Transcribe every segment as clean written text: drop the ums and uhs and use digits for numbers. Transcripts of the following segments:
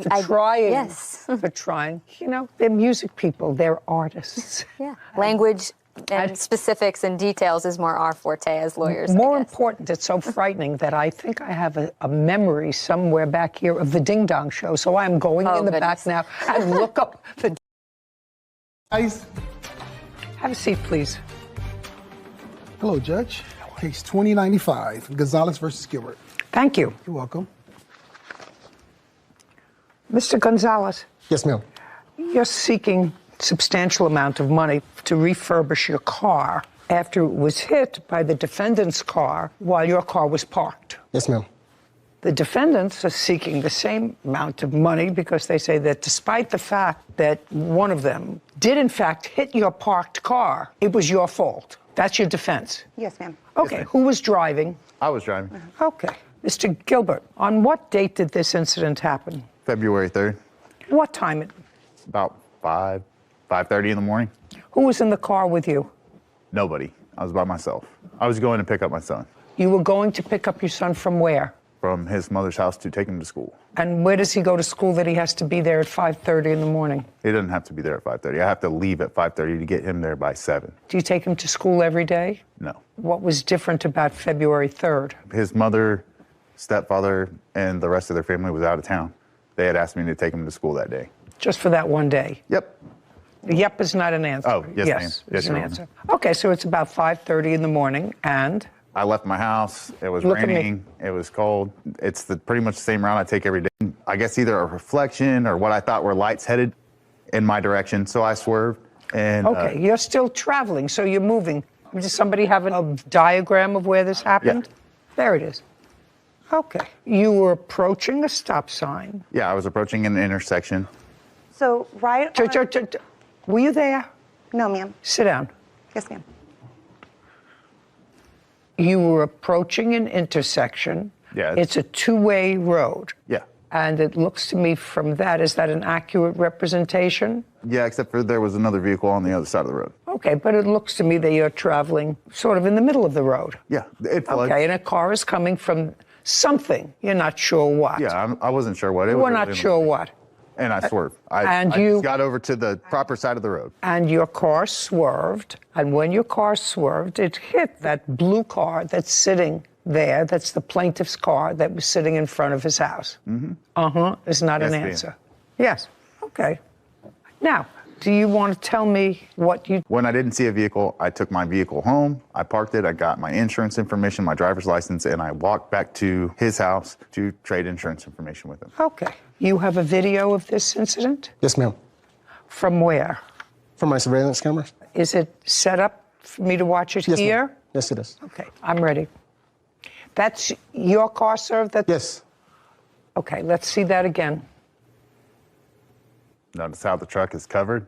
trying. Yes. For trying. You know, they're music people. They're artists. Yeah. Language and specifics and details is more our forte as lawyers. More important, it's so frightening that I think I have a memory somewhere back here of the Ding Dong Show. So I'm going in the back now and look up the... Guys. Have a seat, please. Hello, Judge. Case 2095, Gonzalez versus Gilbert. Thank you. You're welcome. Mr. Gonzalez. Yes, ma'am. You're seeking substantial amount of money to refurbish your car after it was hit by the defendant's car while your car was parked. Yes, ma'am. The defendants are seeking the same amount of money because they say that despite the fact that one of them did in fact hit your parked car, it was your fault. That's your defense? Yes, ma'am. Okay, Yes, who was driving? I was driving. Okay. Mr. Gilbert, on what date did this incident happen? February 3rd. What time? About 5:30 in the morning. Who was in the car with you? Nobody. I was by myself. I was going to pick up my son. You were going to pick up your son from where? From his mother's house to take him to school. And where does he go to school that he has to be there at 5:30 in the morning? He doesn't have to be there at 5:30. I have to leave at 5:30 to get him there by 7. Do you take him to school every day? No. What was different about February 3rd? His mother, stepfather, and the rest of their family was out of town. They had asked me to take him to school that day. Just for that one day? Yep. Yep is not an answer. Oh, yes, ma'am. Yes, Yes, is an ma'am. answer. Okay, so it's about 5:30 in the morning, and? I left my house. It was Look at me. raining. It was cold. It's pretty much the same route I take every day. I guess either a reflection or what I thought were lights headed in my direction, so I swerved. And Okay, you're still traveling, so you're moving. Does somebody have a diagram of where this happened? Yeah. There it is. Okay. You were approaching a stop sign. Yeah, I was approaching an intersection. So, right... Were you there? No, ma'am. Sit down. Yes, ma'am. You were approaching an intersection. Yeah. It's a two-way road. Yeah. And it looks to me from that, is that an accurate representation? Yeah, except for there was another vehicle on the other side of the road. Okay, but it looks to me that you're traveling sort of in the middle of the road. Yeah, it floods. Okay, and a car is coming from something. You're not sure what. Yeah, I wasn't sure what. It You was were not really sure what. And I swerved. I you just got over to the proper side of the road. And your car swerved, and when your car swerved, it hit that blue car that's sitting there. That's the plaintiff's car that was sitting in front of his house. Mm-hmm. Uh-huh, is not Yes, an ma'am. answer. Yes, okay. Now, do you want to tell me what you... When I didn't see a vehicle, I took my vehicle home, I parked it, I got my insurance information, my driver's license, and I walked back to his house to trade insurance information with him. Okay. You have a video of this incident? Yes, ma'am. From where? From my surveillance cameras. Is it set up for me to watch it Yes, here? ma'am. Yes, it is. Okay, I'm ready. That's your car, sir? Yes. Okay, let's see that again. Notice how the truck is covered?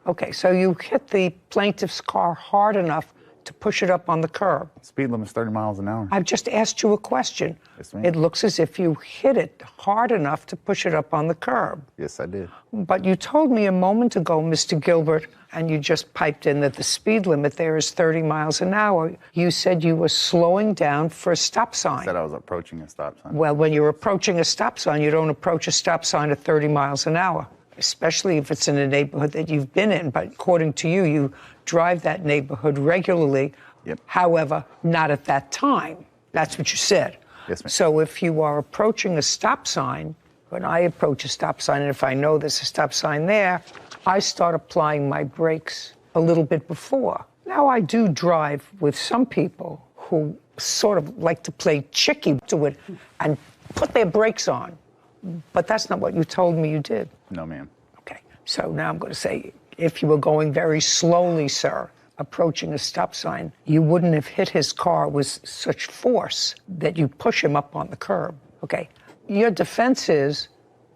Okay, so you hit the plaintiff's car hard enough to push it up on the curb. Speed limit is 30 miles an hour. I've just asked you a question. Yes, ma'am. It looks as if you hit it hard enough to push it up on the curb. Yes, I did. But you told me a moment ago, Mr. Gilbert, and you just piped in that the speed limit there is 30 miles an hour. You said you were slowing down for a stop sign. I said I was approaching a stop sign. Well, when you're approaching a stop sign, you don't approach a stop sign at 30 miles an hour, especially if it's in a neighborhood that you've been in. But according to you, you drive that neighborhood regularly. Yep. However, not at that time. That's what you said. Yes, ma'am. So if you are approaching a stop sign, when I approach a stop sign, and if I know there's a stop sign there, I start applying my brakes a little bit before. Now, I do drive with some people who sort of like to play chicky to it and put their brakes on. But that's not what you told me you did. No, ma'am. Okay, so now I'm going to say, if you were going very slowly, sir, approaching a stop sign, you wouldn't have hit his car with such force that you push him up on the curb. Okay, your defense is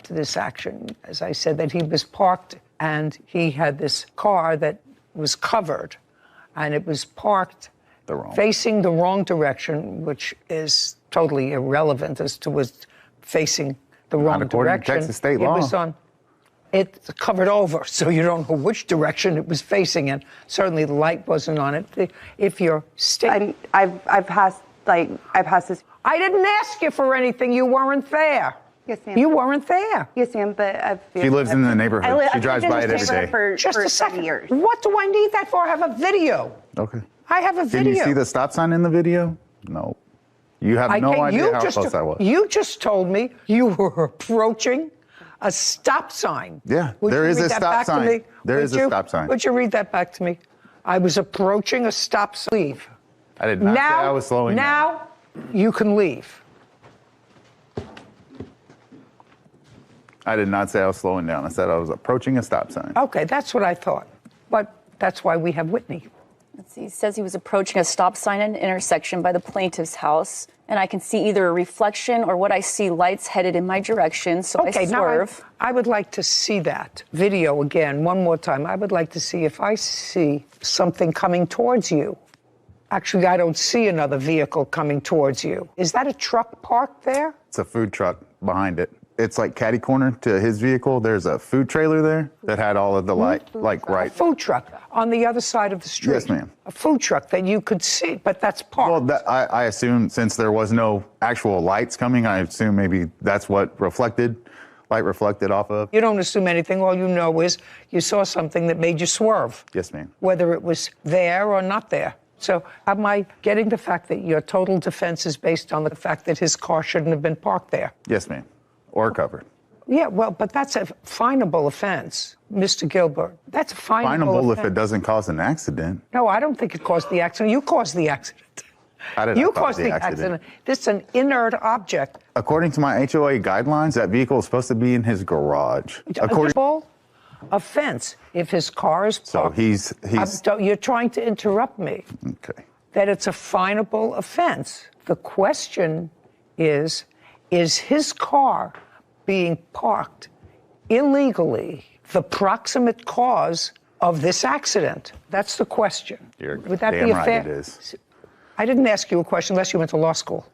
to this action, as I said, that he was parked and he had this car that was covered, and it was parked facing the wrong direction, which is totally irrelevant as to was facing the wrong according to direction. Texas state It law. was on. It's covered over, so you don't know which direction it was facing in. Certainly, the light wasn't on it. If you're I've passed this. I didn't ask you for anything. You weren't there. Yes, ma'am. You weren't there. Yes, ma'am, but She lives in the neighborhood. She drives by it every day. For, Just for a second. years. What do I need that for? I have a video. Okay. I have a video. Can you see the stop sign in the video? No. You have no idea how close I was. You just told me you were approaching a stop sign. Yeah, Would there you is read a that stop back to sign. me? There Would is a you? stop sign. Would you read that back to me? I was approaching a stop sign. Leave. I did not say I was slowing down. Now you can leave. I did not say I was slowing down. I said I was approaching a stop sign. Okay, that's what I thought. But that's why we have Whitney. Let's see, he says he was approaching a stop sign at an intersection by the plaintiff's house, and I can see either a reflection or what I see lights headed in my direction, so Okay, I swerve. now I would like to see that video again one more time. I would like to see if I see something coming towards you. Actually, I don't see another vehicle coming towards you. Is that a truck parked there? It's a food truck behind it. It's like catty corner to his vehicle. There's a food trailer there that had all of the light, like A right. food truck on the other side of the street. Yes, ma'am. A food truck that you could see, but that's parked. Well, I assume since there was no actual lights coming, I assume maybe that's what light reflected off of. You don't assume anything. All you know is you saw something that made you swerve. Yes, ma'am. Whether it was there or not there. So am I getting the fact that your total defense is based on the fact that his car shouldn't have been parked there? Yes, ma'am. Or covered. Yeah, well, but that's a finable offense, Mr. Gilbert. That's a finable Finable offense. if it doesn't cause an accident. No, I don't think it caused the accident. You caused the accident. How did You I cause caused the accident. This is an inert object. According to my HOA guidelines, that vehicle is supposed to be in his garage. According, Finable offense if his car is so parked. he's You're trying to interrupt me. okay. That it's a finable offense. The question is his car being parked illegally the proximate cause of this accident? That's the question. You're Would that damn be a right fair? it is. I didn't ask you a question unless you went to law school.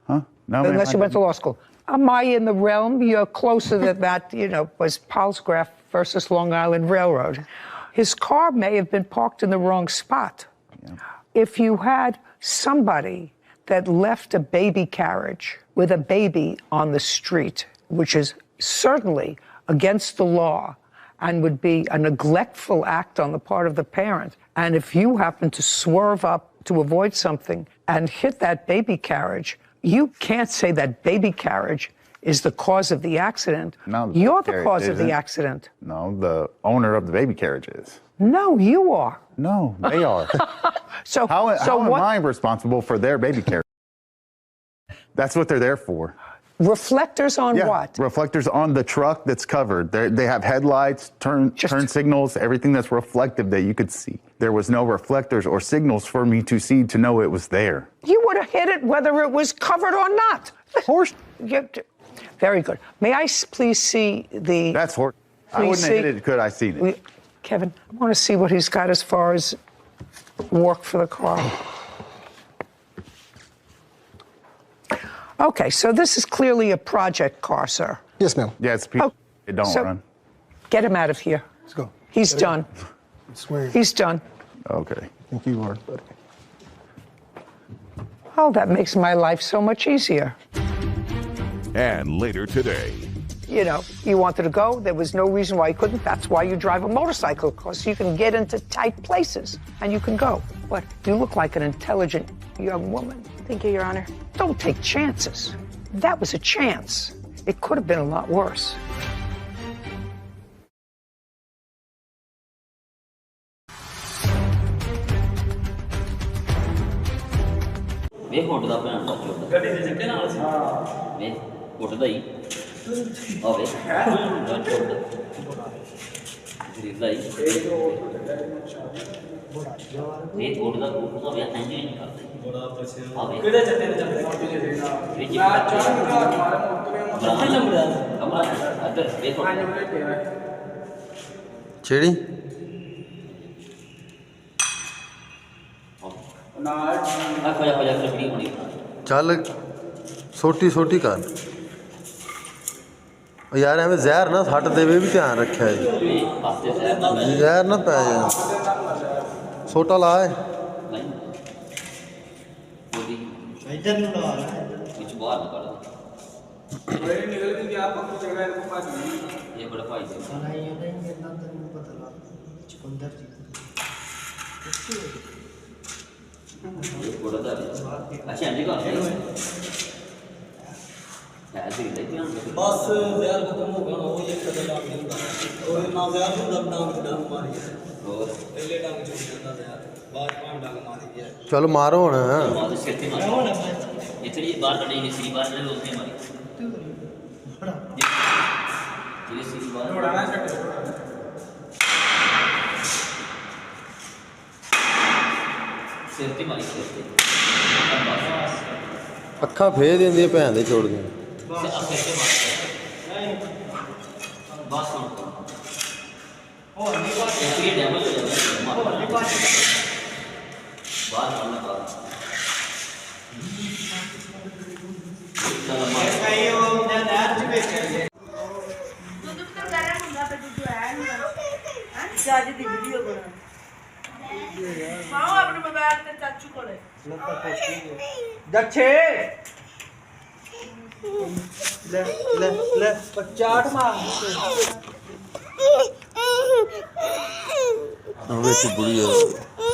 Huh? No, ma'am, Unless I you went to didn't. law school. Am I in the realm? You're closer than that, was Palsgraf versus Long Island Railroad. His car may have been parked in the wrong spot. Yeah. If you had somebody that left a baby carriage with a baby on the street, which is certainly against the law and would be a neglectful act on the part of the parent, and if you happen to swerve up to avoid something and hit that baby carriage, you can't say that baby carriage is the cause of the accident. No, You're the carriage cause of the isn't. accident. No, the owner of the baby carriage is. No, you are. No, they are. So, How am what I responsible for their baby carriage? That's what they're there for. reflectors on what? Reflectors on the truck that's covered. They have headlights, turn signals, everything that's reflective that you could see. There was no reflectors or signals for me to see to know it was there. You would have hit it whether it was covered or not. Horse. Very good. May I please see the... That's horse. I Please wouldn't have see- hit it could I seen it. Kevin, I want to see what he's got as far as work for the car. Okay, so this is clearly a project car, sir. Yes, ma'am. Yeah, it's people. Oh, It don't so- run. Get him out of here. Let's go. He's done. I swear. He's done. Okay. Thank you, Lord. Oh, that makes my life so much easier. And later today, You wanted to go. There was no reason why you couldn't. That's why you drive a motorcycle, because you can get into tight places and you can go. But you look like an intelligent young woman. Thank you, Your Honor. Don't take chances. That was a chance. It could have been a lot worse. ਵੇਖ ਉੱਡਦਾ ਭੈਣ ਦਾ ਚੁੱਪ ਗੱਡੀ ਦੇ ਚੱਕੇ ਨਾਲ ਸੀ ਵੇਖ ਉੱਡਦਾ ਹੀ ਆ ਵੇਖ ਗਿਰਦਾ ਹੀ ਵੇਖ ਉੱਡਦਾ ਵੇਖ ਐਂਜੀ ਨਹੀਂ ਕਰਦਾ ਬੜਾ ਪਛਿਆ ਆ ਵੇਖ ਕਿਹੜੇ ਚੱਕੇ ਦੇ ਚੱਕੇ ਨਾ ਚਾਹ ਮਾਰ ਮੋਟਰ ਨੰਬਰ ਕਮਰਾ ਅੱਧਰ ਵੇਖ ਛੇੜੀ ਆ ਖੋਜਾ ਖੋਜਾ ਲੱਕੜੀ ਹੋਣੀ ਚੱਲ ਛੋਟੀ ਛੋਟੀ ਕਰ ਉਹ ਯਾਰ ਐਵੇਂ ਜ਼ਹਿਰ ਨਾ ਸੱਟ ਦੇਵੇ ਵੀ ਧਿਆਨ ਰੱਖਿਆ ਜੀ ਪਾਸੇ ਸਹਿਰ ਜ਼ਹਿਰ ਨਾ ਪੈ ਜਾ ਛੋਟਾ ਲਾ ਏ ਨਹੀਂ ਉਹਦੀ ਇੱਧਰ ਨੂੰ ਲਾ ਵਿੱਚ ਬਾਹਰ ਨਾ ਕਰ ਇਹ ਬੜਾ ਭਾਈ ਜੀ ਇਹ ਬੜਾ ਦਾ ਅੱਛਾ ਅੰਜੀ ਕਾ ਐਸੀ ਲੈ ਕੇ ਆਉਂਦੇ बस जहर खत्म हो गया ना वो एक कदम डांग नहीं होता और ना जहर होता डांग डांग मारी है ਹੋਰ पहले डांग छूट जाता जहर बाद में डांग मारी है ਚਲ ਮਾਰੋ ਹੁਣ ਬਾਅਦ ਸਿਰ ਤੇ ਮਾਰੀ ਇਤਨੀ ਬਾਹਰ ਕੱਢੀ ਨਹੀਂ ਸੀ ਬਾਹਰ ਨੇ ਉਸਨੇ ਮਾਰੀ ਜਿਹੜੀ ਸੀ ਬਾਹਰ ਉਡਾਣਾ ਛੱਡ ਸਿਰ ਤੇ ਮਾਰੀ ਸਿਰ ਤੇ ਅੱਖਾਂ ਫੇਰ ਦਿੰਦੀ ਭੈਣ ਦੇ ਛੋੜ ਦੀਆਂ ਸਿਰ ਤੇ ਮਾਰੀ ਬਸ ਹੁਣ ਹੋਰ ਨਹੀਂ ਬਾਤ ਇਹ ਡੈਮੇਜ ਹੋ ਜਾਂਦਾ ਹੋਰ ਨਹੀਂ ਬਾਤ ਬਾਹਰ ਆਉਣਾ ਬਾਹਰ ਚਾਚੀ ਦੀ ਵੀਡੀਓ ਬਣਾ ਮਾਓ ਆਪਣੇ ਮੋਬਾਈਲ ਤੇ ਚਾਚੂ ਕੋਲੇ ਜੱਛੇ ਲੈ ਲੈ ਲੈ ਪਚਾਟ ਮਾਰ ਉਹ ਵਿੱਚ ਬੁੜੀ